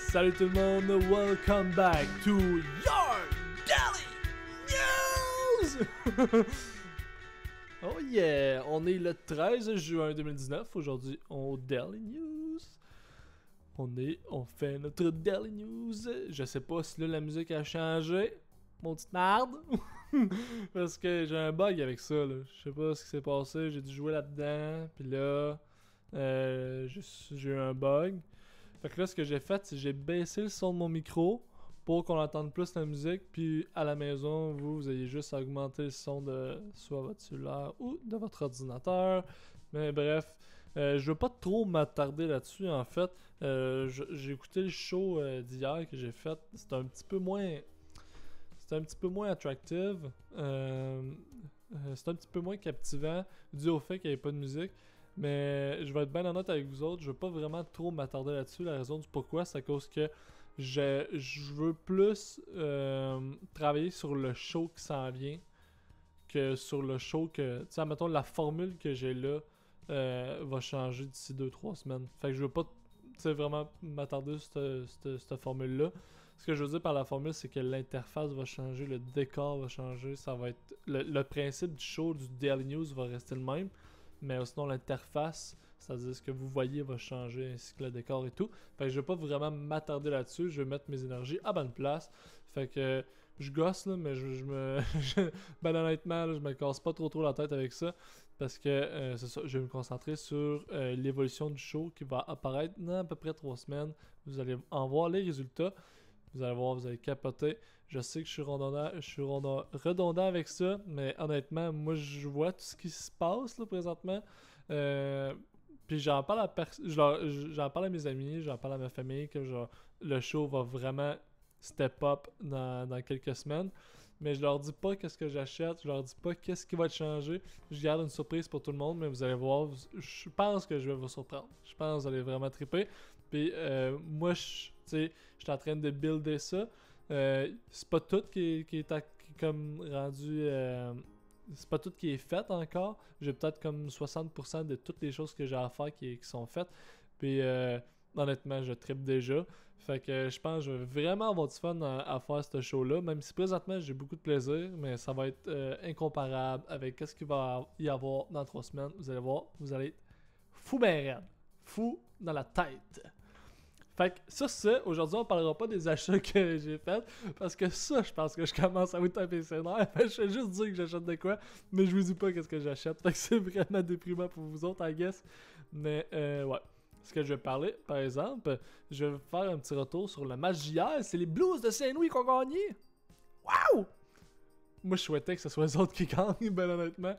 Salut tout le monde, welcome back to your Daily News! Oh yeah, on est le 13 juin 2019, aujourd'hui au Daily News. On fait notre Daily News. Je sais pas si là la musique a changé, mon petite marde. Parce que j'ai un bug avec ça, là. Je sais pas ce qui s'est passé, j'ai dû jouer là-dedans, puis là, j'ai eu un bug. Fait que là, ce que j'ai fait, c'est que j'ai baissé le son de mon micro pour qu'on entende plus la musique, puis à la maison, vous ayez juste à augmenter le son de soit votre cellulaire ou de votre ordinateur. Mais bref, je veux pas trop m'attarder là-dessus, en fait. J'ai écouté le show d'hier que j'ai fait, c'était un petit peu moins attractive. C'est un petit peu moins captivant dû au fait qu'il n'y avait pas de musique. Mais je vais être bien honnête avec vous autres, je veux pas vraiment trop m'attarder là-dessus. La raison du pourquoi, c'est à cause que je veux plus travailler sur le show qui s'en vient que sur le show que... Tu sais, mettons, la formule que j'ai là va changer d'ici 2-3 semaines. Fait que je veux pas vraiment m'attarder sur cette formule-là. Ce que je veux dire par la formule, c'est que l'interface va changer, le décor va changer, ça va être... Le principe du show, du Daily News va rester le même, mais sinon l'interface, c'est-à-dire ce que vous voyez va changer, ainsi que le décor et tout. Fait que je vais pas vraiment m'attarder là-dessus, je vais mettre mes énergies à bonne place. Fait que je gosse là, mais je me... ben honnêtement, là, je me casse pas trop la tête avec ça, parce que c'est ça, je vais me concentrer sur l'évolution du show qui va apparaître dans à peu près 3 semaines. Vous allez en voir les résultats. Vous allez voir, vous allez capoter. Je sais que je suis redondant avec ça, mais honnêtement, moi je vois tout ce qui se passe là présentement. Puis j'en parle j'en parle à mes amis, j'en parle à ma famille, que genre le show va vraiment step up dans quelques semaines. Mais je leur dis pas qu'est-ce que j'achète, je leur dis pas qu'est-ce qui va changer. Je garde une surprise pour tout le monde, mais vous allez voir, je pense que je vais vous surprendre. Je pense que vous allez vraiment triper. Puis moi, tu sais, je suis en train de builder ça. C'est pas tout qui est comme rendu... c'est pas tout qui est fait encore. J'ai peut-être comme 60% de toutes les choses que j'ai à faire qui sont faites. Puis honnêtement, je trippe déjà. Fait que je pense que je vais vraiment avoir du fun à faire ce show-là. Même si présentement j'ai beaucoup de plaisir, mais ça va être incomparable avec ce qu'il va y avoir dans 3 semaines. Vous allez voir, vous allez être fou ben raide. Fou dans la tête. Fait que sur ça, aujourd'hui on parlera pas des achats que j'ai faits, parce que ça, je pense que je commence à vous taper ses nerfs. Je vais juste dire que j'achète de quoi, mais je vous dis pas qu'est-ce que j'achète. Fait que c'est vraiment déprimant pour vous autres, I guess. Mais ouais. Ce que je vais parler, par exemple, je vais faire un petit retour sur le match d'hier. C'est les Blues de Saint-Louis qui ont gagné. Waouh! Moi, je souhaitais que ce soit les autres qui gagnent, ben honnêtement.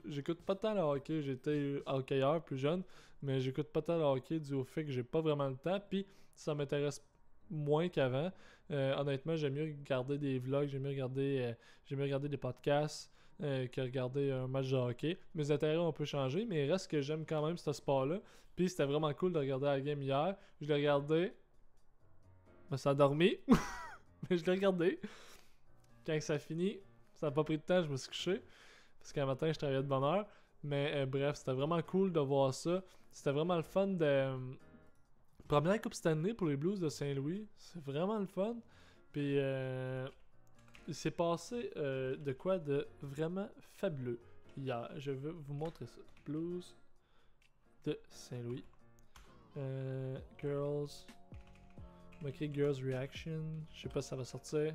J'écoute pas tant le hockey. J'étais hockeyeur plus jeune, mais j'écoute pas tant le hockey dû au fait que j'ai pas vraiment le temps. Puis ça m'intéresse moins qu'avant. Honnêtement, j'aime mieux regarder des vlogs, j'aime mieux regarder des podcasts que regarder un match de hockey. Mes intérêts ont un peu changé, mais il reste que j'aime quand même ce sport-là. Puis c'était vraiment cool de regarder la game hier. Je l'ai regardé. Je me suis endormi. Mais je l'ai regardé. Quand ça a fini, ça n'a pas pris de temps, je me suis couché. Parce qu'un matin, je travaillais de bonne heure. Mais bref, c'était vraiment cool de voir ça. C'était vraiment le fun de... Première Coupe Stanley pour les Blues de Saint-Louis. C'est vraiment le fun. Puis il s'est passé de quoi de vraiment fabuleux hier. Je vais vous montrer ça. Blues de Saint-Louis. Girls. On va écrire Girls Reaction. Je sais pas si ça va sortir.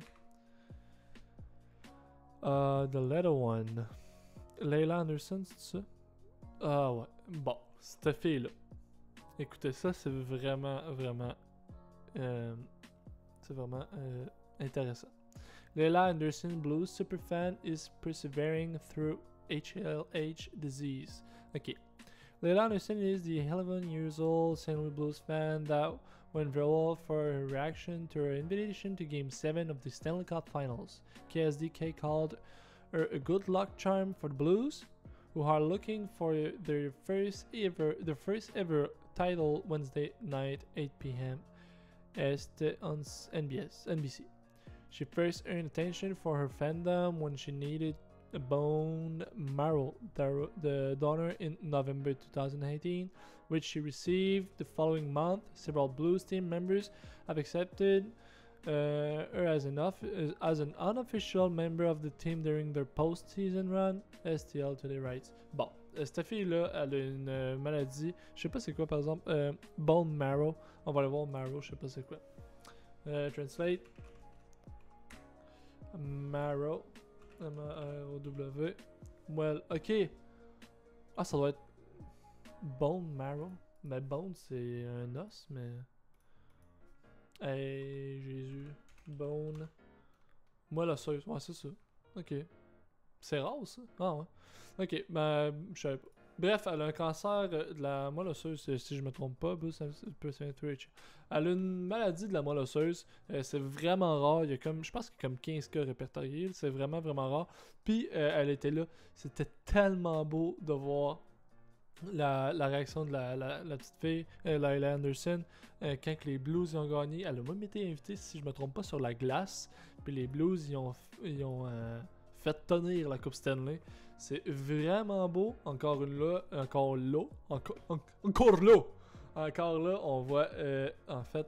The Little One. Layla Anderson, c'est ça? Ah ouais. Bon, cette fille-là. Écoutez, ça, c'est vraiment intéressant. Layla Anderson, Blues superfan, is persevering through HLH disease. Ok. Layla Anderson is the 11 years old St. Louis Blues fan that went viral for her reaction to her invitation to Game 7 of the Stanley Cup Finals. KSDK called her a good luck charm for the Blues, who are looking for their first ever title Wednesday night 8 p.m. Este on NBC. She first earned attention for her fandom when she needed Bone Marrow, the donor in November 2018, which she received the following month. Several Blues team members have accepted her as an unofficial member of the team during their post-season run. STL Today writes. Bon, cette fille-là, elle a une maladie, je sais pas c'est quoi par exemple, Bone Marrow. On va aller voir Marrow, je sais pas c'est quoi. Translate. Marrow. M-A-R-O-W. Well, ok. Ah, ça doit être Bone Marrow. Mais bone, c'est un os, mais. Hey, Jésus. Bone. Moi, l'osseuse. Ouais, c'est ça. Ok. C'est rare, ça? Ah, ouais. Ok, ben, je savais pas. Bref, elle a un cancer de la moelle osseuse, si je me trompe pas. Elle a une maladie de la moelle osseuse. C'est vraiment rare. Il y a comme, je pense qu'il y a comme 15 cas répertoriés. C'est vraiment, vraiment rare. Puis, elle était là. C'était tellement beau de voir la réaction de la petite fille, Lila Anderson, quand les Blues ont gagné. Elle a même été invitée, si je me trompe pas, sur la glace. Puis les Blues, ils ont fait tenir la Coupe Stanley. C'est vraiment beau. Encore là, on voit en fait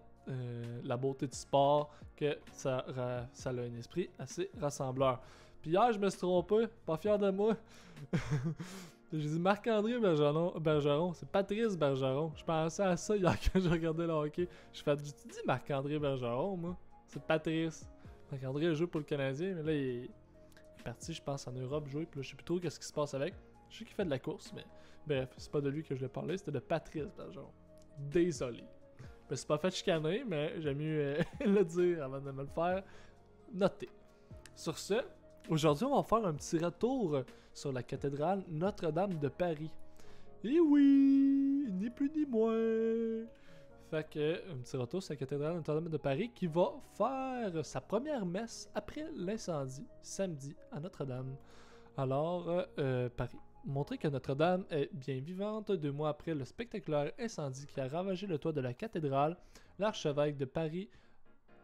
la beauté du sport, que ça a un esprit assez rassembleur. Puis hier, je me suis trompé, pas fier de moi. J'ai dit Marc-André Bergeron, c'est Patrice Bergeron. Je pensais à ça hier quand je regardais le hockey. J'ai dit Marc-André Bergeron, moi. C'est Patrice. Marc-André joue pour le Canadien, mais là, il est parti, je pense, en Europe jouer. Puis là, je sais plus trop qu'est-ce qui se passe avec. Je sais qu'il fait de la course, mais bref, c'est pas de lui que je voulais parler, c'était de Patrice Bergeron. Désolé. Je me suis pas fait chicaner, mais j'aime mieux le dire avant de me le faire noter. Sur ce, aujourd'hui, on va faire un petit retour sur la cathédrale Notre-Dame de Paris. Et oui, ni plus ni moins. Fait que, un petit retour sur la cathédrale Notre-Dame de Paris qui va faire sa première messe après l'incendie, samedi, à Notre-Dame. Alors, Paris. Montrer que Notre-Dame est bien vivante 2 mois après le spectaculaire incendie qui a ravagé le toit de la cathédrale, l'archevêque de Paris,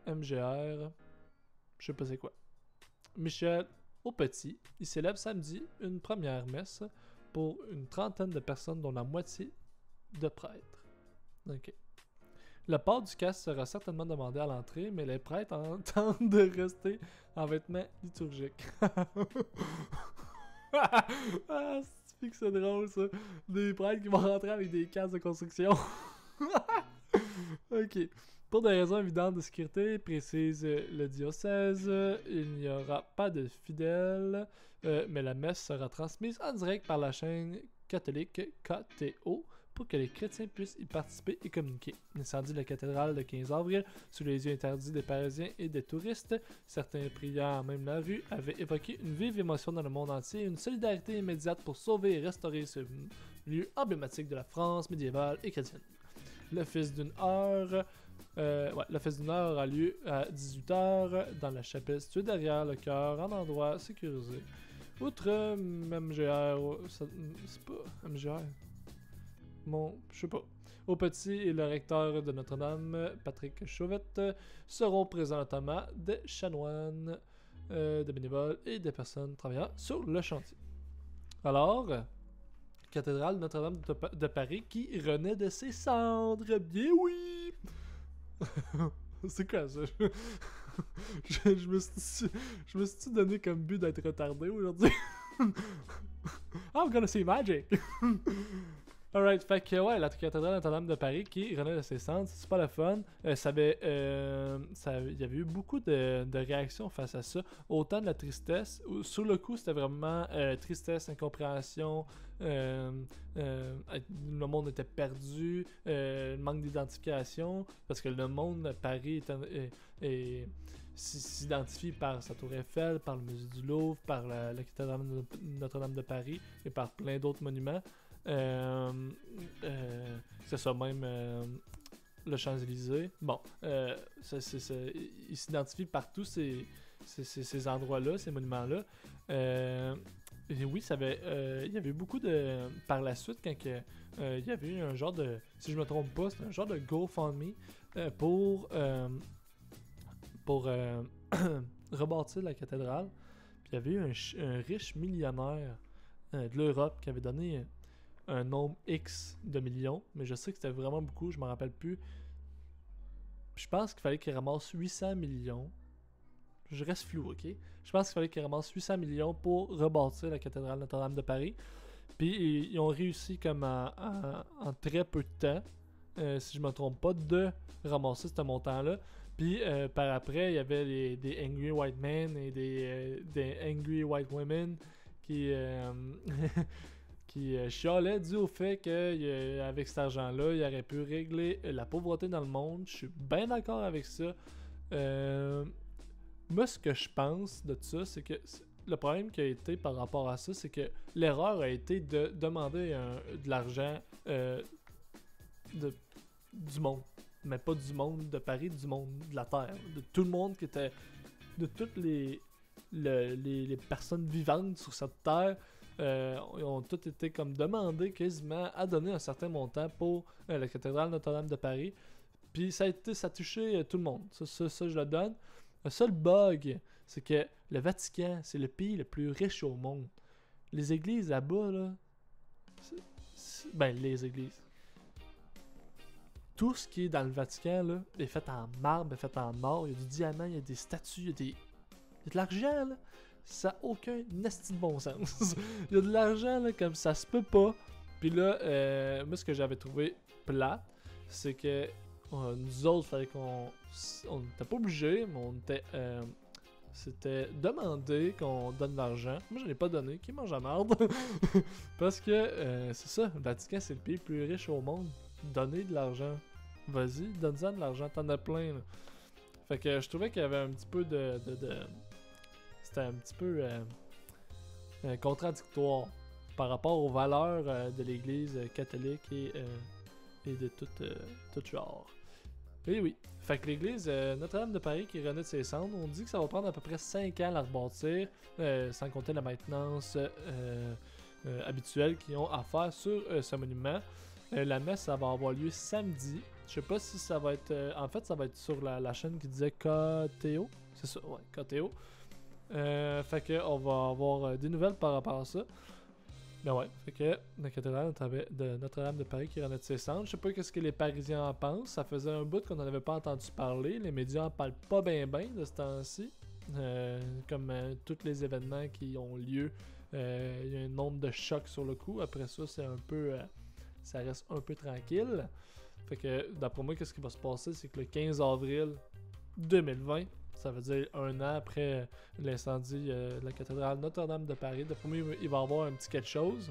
MGR, je sais pas c'est quoi, Michel Aupetit, il célèbre samedi une première messe pour une trentaine de personnes, dont la moitié de prêtres. Ok. Le port du casque sera certainement demandé à l'entrée, mais les prêtres tentent de rester en vêtements liturgiques. Ah, c'est que c'est drôle ça. Des prêtres qui vont rentrer avec des casques de construction. Ok. Pour des raisons évidentes de sécurité, précise le diocèse, il n'y aura pas de fidèles, mais la messe sera transmise en direct par la chaîne catholique KTO pour que les chrétiens puissent y participer et communiquer. L'incendie de la cathédrale le 15 avril, sous les yeux interdits des Parisiens et des touristes, certains priants, même la rue, avaient évoqué une vive émotion dans le monde entier et une solidarité immédiate pour sauver et restaurer ce lieu emblématique de la France médiévale et chrétienne. L'office d'une heure a lieu à 18h dans la chapelle située derrière le chœur, en endroit sécurisé. Outre MGR, c'est pas MGR. Bon, je sais pas. Aupetit et le recteur de Notre-Dame, Patrick Chauvette, seront présents notamment des chanoines, des bénévoles et des personnes travaillant sur le chantier. Alors, cathédrale Notre-Dame de Paris qui renaît de ses cendres. Bien oui! C'est quoi ça? Je me suis donné comme but d'être retardé aujourd'hui. I'm gonna see magic! Alright, fait que ouais, la cathédrale Notre-Dame de Paris qui renaît de ses cendres, c'est pas le fun. Il y avait eu beaucoup de réactions face à ça. Autant de la tristesse, sur le coup c'était vraiment tristesse, incompréhension, le monde était perdu, manque d'identification, parce que le monde de Paris s'identifie par sa tour Eiffel, par le musée du Louvre, par la cathédrale Notre-Dame de Paris et par plein d'autres monuments. C'est ça même le Champs-Élysées. Bon, il s'identifie par tous ces endroits-là, ces monuments-là. Et oui, il y avait beaucoup de... Par la suite, quand il y avait eu un genre de... Si je me trompe pas, c'était un genre de GoFundMe pour rebâtir la cathédrale. il y avait eu un riche millionnaire de l'Europe qui avait donné un nombre X de millions, mais je sais que c'était vraiment beaucoup, je m'en rappelle plus. Je pense qu'il fallait qu'il ramasse 800 millions. Je reste flou, ok? Je pense qu'il fallait qu'il ramasse 800 millions pour rebâtir la cathédrale Notre-Dame de Paris. Puis ils ont réussi comme en très peu de temps, si je me trompe pas, de ramasser ce montant-là. Puis par après, il y avait des Angry White Men et des Angry White Women qui, qui chialaient dû au fait qu'avec cet argent-là, il aurait pu régler la pauvreté dans le monde. Je suis bien d'accord avec ça. Moi, ce que je pense de ça, c'est que le problème qui a été par rapport à ça, c'est que l'erreur a été de demander de l'argent du monde. Mais pas du monde de Paris, du monde de la Terre. De tout le monde qui était... De toutes les personnes vivantes sur cette Terre, ont toutes été comme demandées quasiment à donner un certain montant pour la cathédrale Notre-Dame de Paris. Puis ça a touché tout le monde. Ça, je le donne. Le seul bug, c'est que le Vatican, c'est le pays le plus riche au monde. Les églises là-bas, là... les églises. Tout ce qui est dans le Vatican, là, est fait en marbre, est fait en or. Il y a du diamant, il y a des statues, il y a de l'argent, là. Ça n'a aucun nasty de bon sens. Il y a de l'argent, là, comme ça se peut pas. Puis là, moi, ce que j'avais trouvé plate, c'est que nous autres, fallait qu'on n'était pas obligé, mais on était... c'était demandé qu'on donne de l'argent. Moi, je n'ai pas donné. Qui mange la merde? Parce que, c'est ça, le Vatican, c'est le pays le plus riche au monde. Donnez de l'argent. Vas-y, donne-en de l'argent. T'en as plein, là. Fait que je trouvais qu'il y avait un petit peu c'était un petit peu contradictoire par rapport aux valeurs de l'Église catholique et de tout genre. Et oui. Fait que l'église Notre-Dame de Paris qui renaît de ses cendres, on dit que ça va prendre à peu près 5 ans à la rebâtir, sans compter la maintenance habituelle qu'ils ont à faire sur ce monument. La messe, ça va avoir lieu samedi. Je sais pas si ça va être... en fait, ça va être sur la chaîne qui disait KTO. C'est ça, ouais, KTO. Fait que on va avoir des nouvelles par rapport à ça. Ben ouais, fait que la cathédrale de Notre-Dame de Paris qui renaît de ses cendres. Je sais pas qu'est-ce que les Parisiens en pensent. Ça faisait un bout qu'on n'en avait pas entendu parler. Les médias en parlent pas bien de ce temps-ci. Comme tous les événements qui ont lieu, il y a un nombre de chocs sur le coup. Après ça, c'est un peu... ça reste un peu tranquille. Fait que d'après moi, qu'est-ce qui va se passer, c'est que le 15 avril 2020, ça veut dire un an après l'incendie de la cathédrale Notre-Dame de Paris, d'après moi, il va y avoir un petit quelque chose.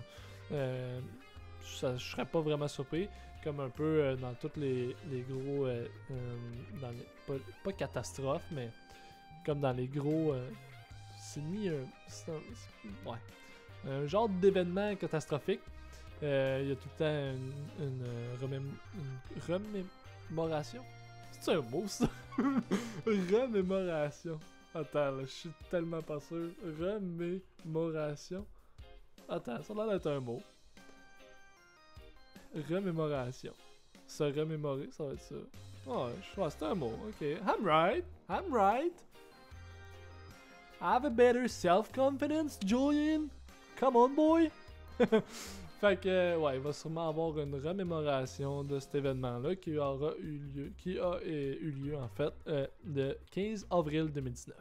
Je serais pas vraiment surpris, comme un peu dans tous les gros... dans les, pas catastrophes, mais comme dans les gros... c'est mis... ouais. Un genre d'événement catastrophique. Il y a tout le temps une remémoration. C'est un mot, ça? Remémoration. Attends, là, je suis tellement pas sûr. Remémoration. Attends, ça a l'air d'être un mot. Remémoration. Se remémorer, ça va être ça. Ouais, je pense que c'est un mot. Ok. I'm right. I have a better self-confidence, Julian. Come on, boy. Fait que, ouais, il va sûrement avoir une remémoration de cet événement-là qui a eu lieu en fait le 15 avril 2019.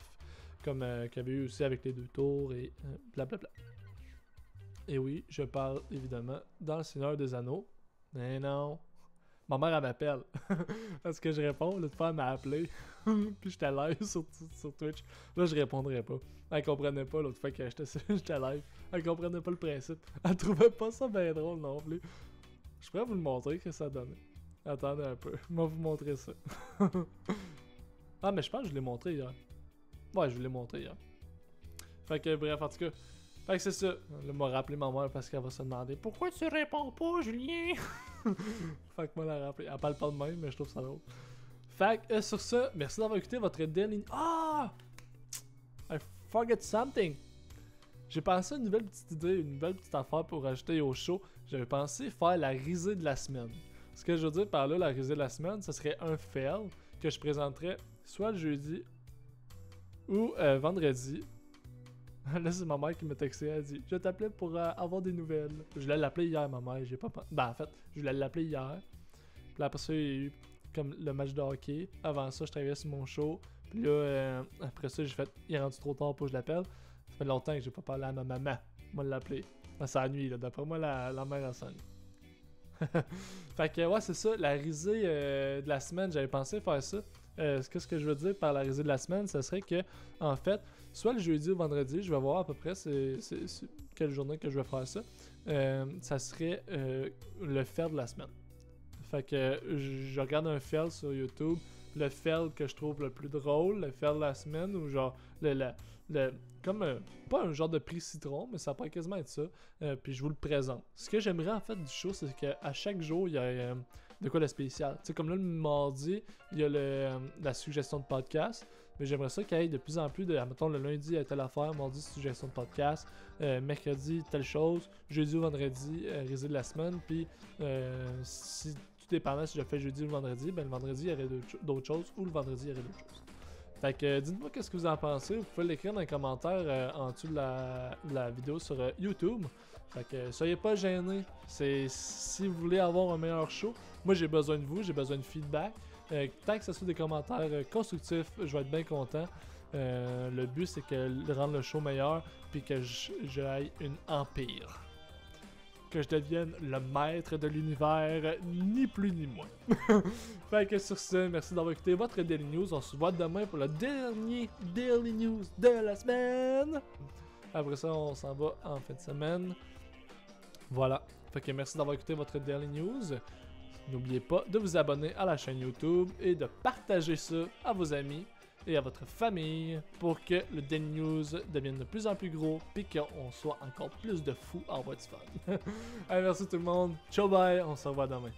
Comme qu'il y avait eu aussi avec les 2 tours et blablabla. Et oui, je parle évidemment dans le Seigneur des Anneaux. Mais non. Ma mère, elle m'appelle. Parce que je réponds, l'autre fois, elle m'a appelé. Puis j'étais live sur Twitch. Là, je répondrais pas. Elle comprenait pas l'autre fois que j'étais live. Elle comprenait pas le principe. Elle trouvait pas ça bien drôle non plus. Je pourrais vous le montrer que ça donnait. Attendez un peu. Je vais vous montrer ça. Ah, mais je pense que je l'ai montré hier. Ouais, je vous l'ai montré hier. Fait que bref, en tout cas. Fait que c'est ça. Là, m'a rappelé ma mère parce qu'elle va se demander pourquoi tu réponds pas, Julien? Fait que moi la rappeler. Elle parle pas de même, mais je trouve ça drôle. Fait que sur ça, merci d'avoir écouté votre dernier. Ah! I forget something. J'ai pensé à une nouvelle petite idée, une nouvelle petite affaire pour rajouter au show. J'avais pensé faire la risée de la semaine. Ce que je veux dire par là, la risée de la semaine, ce serait un fail que je présenterais soit le jeudi ou vendredi. Là, c'est ma mère qui m'a texté. Elle dit je t'appelais pour avoir des nouvelles. Je l'ai appelé hier, ma mère. J'ai pas. Ben, en fait, je l'ai appelé hier. Puis après ça, il y a eu comme le match de hockey. Avant ça, je travaillais sur mon show. Puis là, après ça, j'ai fait il est rendu trop tard pour que je l'appelle. Ça fait longtemps que j'ai pas parlé à ma maman. Moi, l'appeler. C'est la nuit, là. D'après moi, la mère a sonné. Fait que, ouais, c'est ça. La risée de la semaine, j'avais pensé faire ça. Qu'est-ce que je veux dire par la risée de la semaine? Ce serait que, en fait, soit le jeudi ou le vendredi, je vais voir à peu près c'est quelle journée que je vais faire ça. Ça serait le fail de la semaine. Fait que je regarde un fail sur YouTube. Le fail que je trouve le plus drôle, le fail de la semaine, ou genre comme pas un genre de prix citron, mais ça pourrait quasiment être ça. Puis je vous le présente. Ce que j'aimerais en fait du show, c'est qu'à chaque jour, il y a de quoi de spécial. Tu sais, comme là, le mardi, il y a la suggestion de podcast. Mais j'aimerais ça qu'il y ait de plus en plus de. Mettons, le lundi, il y a telle affaire, mardi, suggestion de podcast, mercredi, telle chose, jeudi ou vendredi, risée de la semaine. Puis si tout dépendant si je fais jeudi ou vendredi, ben le vendredi, il y aurait d'autres choses, ou le vendredi, il y aurait d'autres choses. Fait que dites-moi qu'est-ce que vous en pensez. Vous pouvez l'écrire dans les commentaires en dessous de la vidéo sur YouTube. Fait que soyez pas gênés. Si vous voulez avoir un meilleur show, moi j'ai besoin de vous, j'ai besoin de feedback. Tant que ce soit des commentaires constructifs, je vais être bien content. Le but c'est de rendre le show meilleur puis que j'aille une empire. Que je devienne le maître de l'univers, ni plus ni moins. Fait que sur ce, merci d'avoir écouté votre Daily News. On se voit demain pour le dernier Daily News de la semaine. Après ça, on s'en va en fin de semaine. Voilà. Fait que merci d'avoir écouté votre Daily News. N'oubliez pas de vous abonner à la chaîne YouTube et de partager ça à vos amis et à votre famille pour que le Daily News devienne de plus en plus gros et qu'on soit encore plus de fous à avoir du fun. Allez, merci tout le monde. Ciao bye, on se revoit demain.